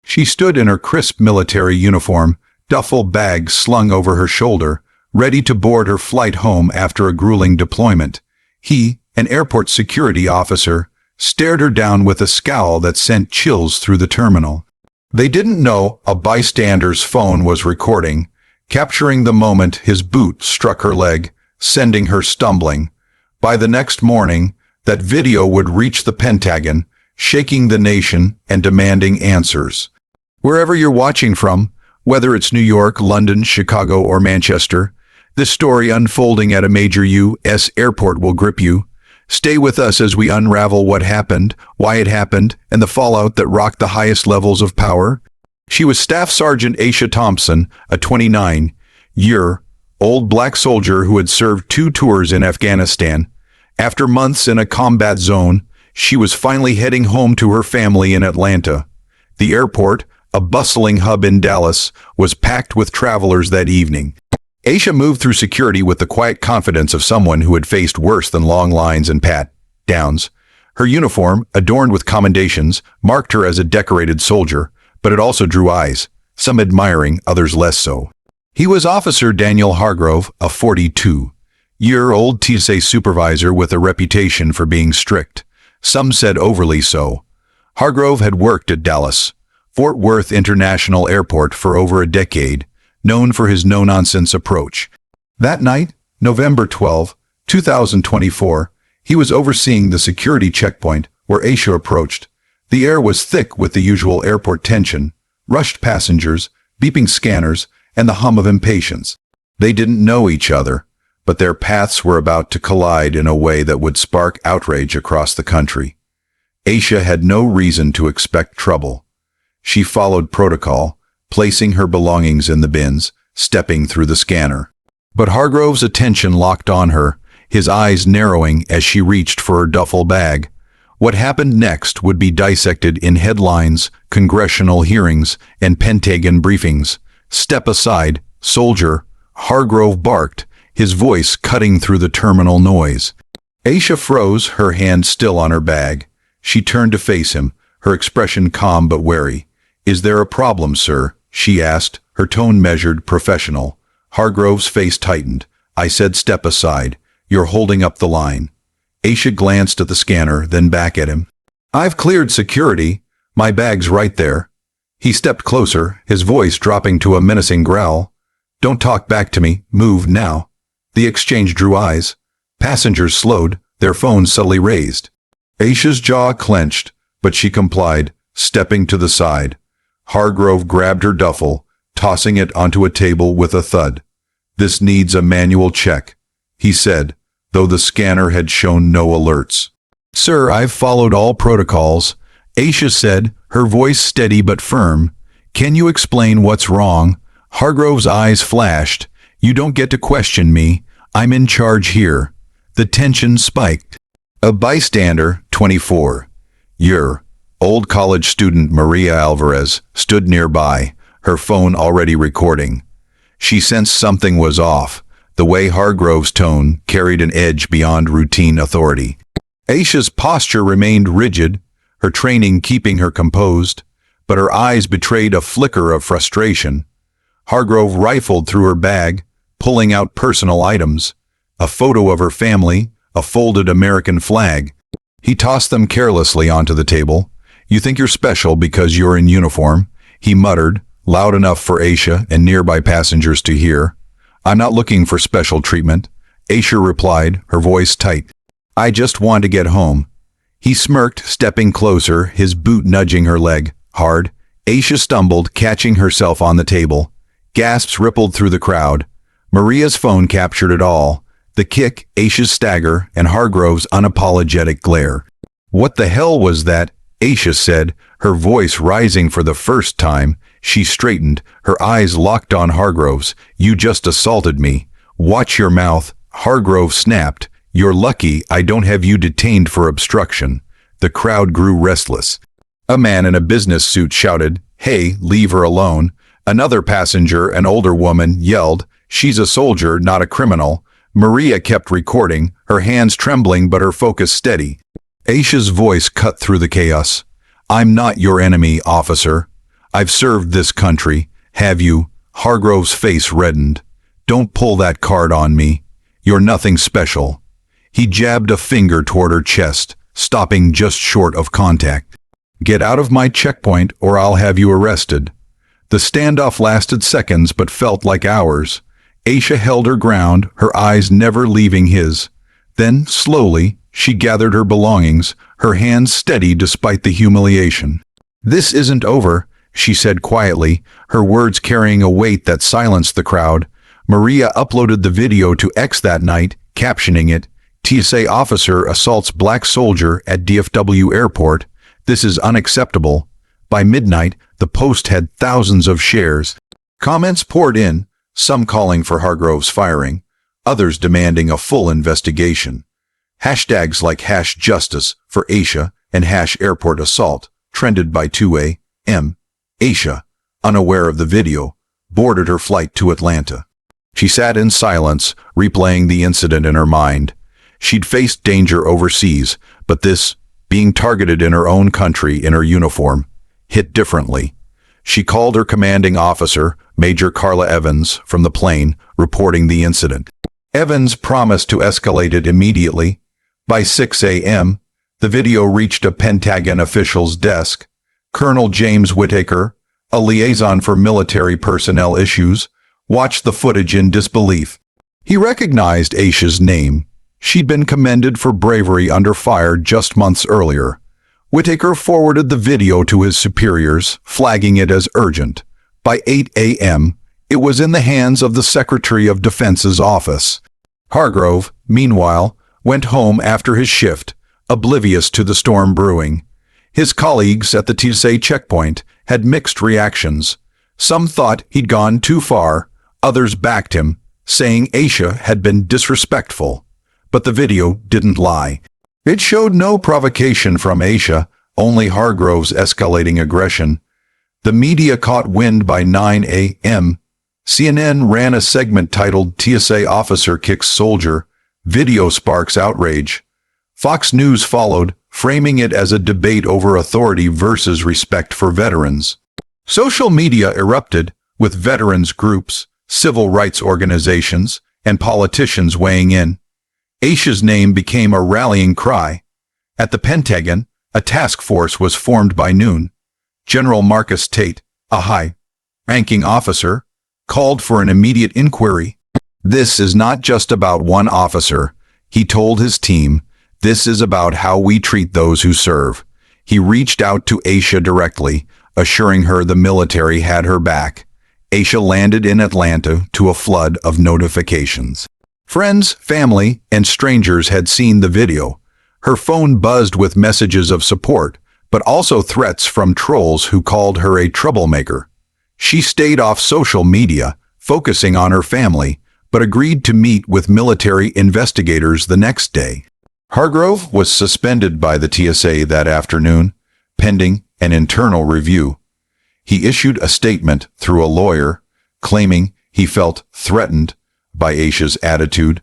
She stood in her crisp military uniform, duffel bag slung over her shoulder, ready to board her flight home after a grueling deployment. He, an airport security officer, stared her down with a scowl that sent chills through the terminal. They didn't know a bystander's phone was recording, capturing the moment his boot struck her leg, sending her stumbling. By the next morning, that video would reach the Pentagon, shaking the nation and demanding answers. Wherever you're watching from, whether it's New York, London, Chicago, or Manchester, this story unfolding at a major U.S. airport will grip you. Stay with us as we unravel what happened, why it happened, and the fallout that rocked the highest levels of power. She was Staff Sergeant Aisha Thompson, a 29-year-old black soldier who had served 2 tours in Afghanistan. After months in a combat zone, she was finally heading home to her family in Atlanta. The airport, a bustling hub in Dallas, was packed with travelers that evening. Aisha moved through security with the quiet confidence of someone who had faced worse than long lines and pat-downs. Her uniform, adorned with commendations, marked her as a decorated soldier, but it also drew eyes, some admiring, others less so. He was Officer Daniel Hargrove, a 42-year-old TSA supervisor with a reputation for being strict. Some said overly so. Hargrove had worked at Dallas Fort Worth International Airport for over a decade, known for his no-nonsense approach. That night, November 12, 2024, he was overseeing the security checkpoint where Aisha approached. The air was thick with the usual airport tension, rushed passengers, beeping scanners, and the hum of impatience. They didn't know each other, but their paths were about to collide in a way that would spark outrage across the country. Aisha had no reason to expect trouble. She followed protocol, placing her belongings in the bins, stepping through the scanner. But Hargrove's attention locked on her, his eyes narrowing as she reached for her duffel bag. What happened next would be dissected in headlines, congressional hearings, and Pentagon briefings. "Step aside, soldier," Hargrove barked, his voice cutting through the terminal noise. Aisha froze, her hand still on her bag. She turned to face him, her expression calm but wary. "Is there a problem, sir?" she asked, her tone measured, professional. Hargrove's face tightened. "I said step aside. You're holding up the line." Aisha glanced at the scanner, then back at him. "I've cleared security. My bag's right there." He stepped closer, his voice dropping to a menacing growl. "Don't talk back to me. Move now." The exchange drew eyes. Passengers slowed, their phones subtly raised. Aisha's jaw clenched, but she complied, stepping to the side. Hargrove grabbed her duffel, tossing it onto a table with a thud. "This needs a manual check," he said, though the scanner had shown no alerts. "Sir, I've followed all protocols," Aisha said, her voice steady but firm. "Can you explain what's wrong?" Hargrove's eyes flashed. "You don't get to question me. I'm in charge here." The tension spiked. A bystander, 24-year-old college student Maria Alvarez, stood nearby, her phone already recording. She sensed something was off. The way Hargrove's tone carried an edge beyond routine authority. Aisha's posture remained rigid, her training keeping her composed, but her eyes betrayed a flicker of frustration. Hargrove rifled through her bag, pulling out personal items, a photo of her family, a folded American flag. He tossed them carelessly onto the table. "You think you're special because you're in uniform," he muttered, loud enough for Aisha and nearby passengers to hear. "I'm not looking for special treatment," Aisha replied, her voice tight. "I just want to get home." He smirked, stepping closer, his boot nudging her leg, hard. Aisha stumbled, catching herself on the table. Gasps rippled through the crowd. Maria's phone captured it all. The kick, Aisha's stagger, and Hargrove's unapologetic glare. "What the hell was that?" Aisha said, her voice rising for the first time. She straightened, her eyes locked on Hargrove's. "You just assaulted me. Watch your mouth." Hargrove snapped. "You're lucky I don't have you detained for obstruction." The crowd grew restless. A man in a business suit shouted, "Hey, leave her alone." Another passenger, an older woman, yelled, "She's a soldier, not a criminal." Maria kept recording, her hands trembling but her focus steady. Aisha's voice cut through the chaos. "I'm not your enemy, officer. I've served this country. Have you? Hargrove's face reddened. Don't pull that card on me. You're nothing special. He jabbed a finger toward her chest, stopping just short of contact. Get out of my checkpoint or I'll have you arrested. The standoff lasted seconds but felt like hours. Aisha held her ground, her eyes never leaving his. Then, slowly, she gathered her belongings, her hands steady despite the humiliation. This isn't over, she said quietly, her words carrying a weight that silenced the crowd. Maria uploaded the video to X that night, captioning it, TSA officer assaults black soldier at DFW airport. This is unacceptable. By midnight, the post had thousands of shares. Comments poured in, some calling for Hargrove's firing, others demanding a full investigation. Hashtags like #justice for Aisha and #airport assault trended by 2AM. Aisha, unaware of the video, boarded her flight to Atlanta. She sat in silence, replaying the incident in her mind. She'd faced danger overseas, but this, being targeted in her own country in her uniform, hit differently. She called her commanding officer, Major Carla Evans, from the plane, reporting the incident. Evans promised to escalate it immediately. By 6 a.m., the video reached a Pentagon official's desk. Colonel James Whitaker, a liaison for military personnel issues, watched the footage in disbelief. He recognized Aisha's name. She'd been commended for bravery under fire just months earlier. Whitaker forwarded the video to his superiors, flagging it as urgent. By 8 a.m., it was in the hands of the Secretary of Defense's office. Hargrove, meanwhile, went home after his shift, oblivious to the storm brewing. His colleagues at the TSA checkpoint had mixed reactions. Some thought he'd gone too far, others backed him, saying Aisha had been disrespectful. But the video didn't lie. It showed no provocation from Aisha, only Hargrove's escalating aggression. The media caught wind by 9 a.m. CNN ran a segment titled TSA Officer Kicks Soldier. Video sparks outrage. Fox News followed, framing it as a debate over authority versus respect for veterans. Social media erupted, with veterans groups, civil rights organizations, and politicians weighing in. Aisha's name became a rallying cry. At the Pentagon, a task force was formed by noon. General Marcus Tate, a high-ranking officer, called for an immediate inquiry. This is not just about one officer, he told his team. This is about how we treat those who serve. He reached out to Aisha directly, assuring her the military had her back. Aisha landed in Atlanta to a flood of notifications. Friends, family, and strangers had seen the video. Her phone buzzed with messages of support, but also threats from trolls who called her a troublemaker. She stayed off social media, focusing on her family, but agreed to meet with military investigators the next day. Hargrove was suspended by the TSA that afternoon, pending an internal review. He issued a statement through a lawyer, claiming he felt threatened by Aisha's attitude,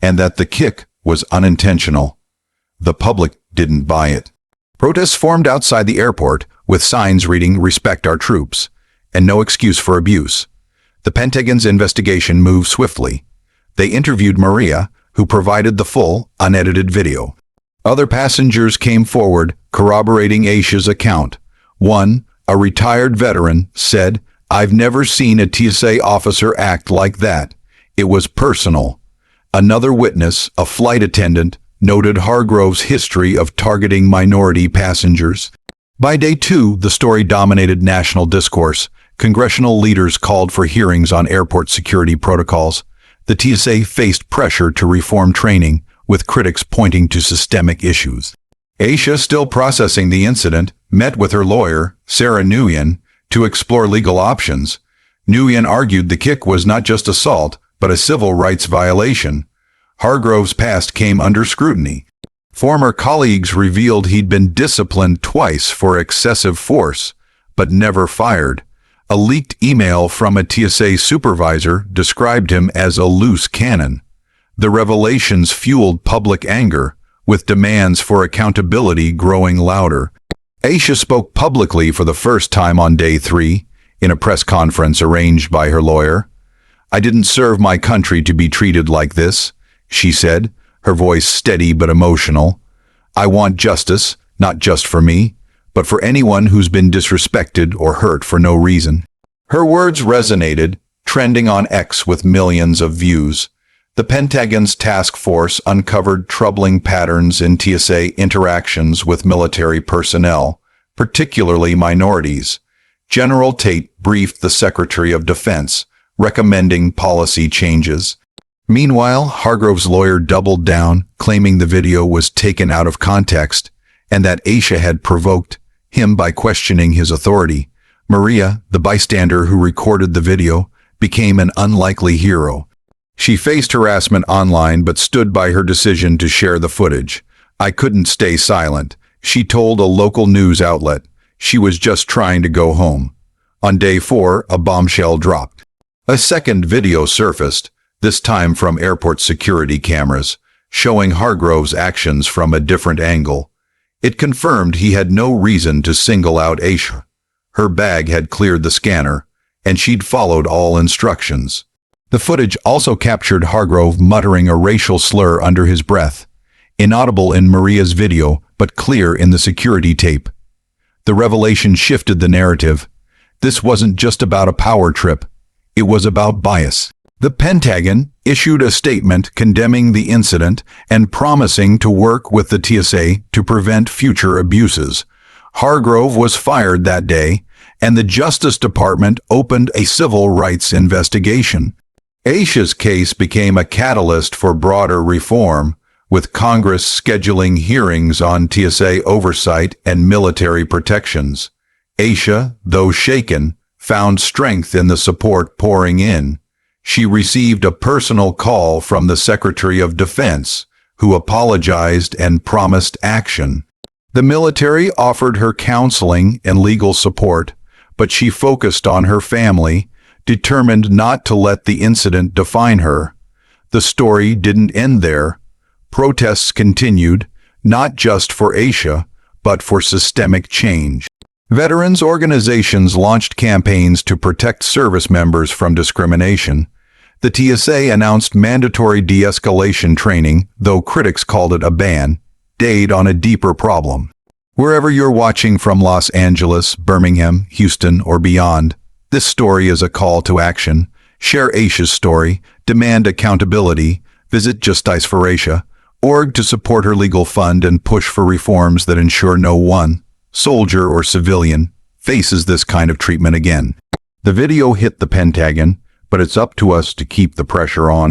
and that the kick was unintentional. The public didn't buy it. Protests formed outside the airport, with signs reading "Respect our troops" and "No excuse for abuse." The Pentagon's investigation moved swiftly. They interviewed Maria, who provided the full, unedited video. Other passengers came forward, corroborating Aisha's account. One, a retired veteran, said, "I've never seen a TSA officer act like that. It was personal." Another witness, a flight attendant, noted Hargrove's history of targeting minority passengers. By day 2, the story dominated national discourse. Congressional leaders called for hearings on airport security protocols. The TSA faced pressure to reform training, with critics pointing to systemic issues. Aisha, still processing the incident, met with her lawyer, Sarah Nguyen, to explore legal options. Nguyen argued the kick was not just assault, but a civil rights violation. Hargrove's past came under scrutiny. Former colleagues revealed he'd been disciplined twice for excessive force, but never fired. A leaked email from a TSA supervisor described him as a loose cannon. The revelations fueled public anger, with demands for accountability growing louder. Aisha spoke publicly for the first time on day 3, in a press conference arranged by her lawyer. "I didn't serve my country to be treated like this," she said, her voice steady but emotional. "I want justice, not just for me, but for anyone who's been disrespected or hurt for no reason." Her words resonated, trending on X with millions of views. The Pentagon's task force uncovered troubling patterns in TSA interactions with military personnel, particularly minorities. General Tate briefed the Secretary of Defense, recommending policy changes. Meanwhile, Hargrove's lawyer doubled down, claiming the video was taken out of context and that Aisha had provoked him by questioning his authority. Maria, the bystander who recorded the video, became an unlikely hero. She faced harassment online but stood by her decision to share the footage. "I couldn't stay silent," she told a local news outlet. She was just trying to go home. On day 4, a bombshell dropped. A second video surfaced, this time from airport security cameras, showing Hargrove's actions from a different angle. It confirmed he had no reason to single out Aisha. Her bag had cleared the scanner, and she'd followed all instructions. The footage also captured Hargrove muttering a racial slur under his breath, inaudible in Maria's video but clear in the security tape. The revelation shifted the narrative. This wasn't just about a power trip. It was about bias. The Pentagon issued a statement condemning the incident and promising to work with the TSA to prevent future abuses. Hargrove was fired that day, and the Justice Department opened a civil rights investigation. Aisha's case became a catalyst for broader reform, with Congress scheduling hearings on TSA oversight and military protections. Aisha, though shaken, found strength in the support pouring in. She received a personal call from the Secretary of Defense, who apologized and promised action. The military offered her counseling and legal support, but she focused on her family, determined not to let the incident define her. The story didn't end there. Protests continued, not just for Aisha, but for systemic change. Veterans organizations launched campaigns to protect service members from discrimination. The TSA announced mandatory de-escalation training, though critics called it a band-aid on a deeper problem. Wherever you're watching from Los Angeles, Birmingham, Houston, or beyond, this story is a call to action. Share Aisha's story, demand accountability, visit justiceforaisha.org to support her legal fund and push for reforms that ensure no one, soldier or civilian, faces this kind of treatment again. The video hit the Pentagon, but it's up to us to keep the pressure on.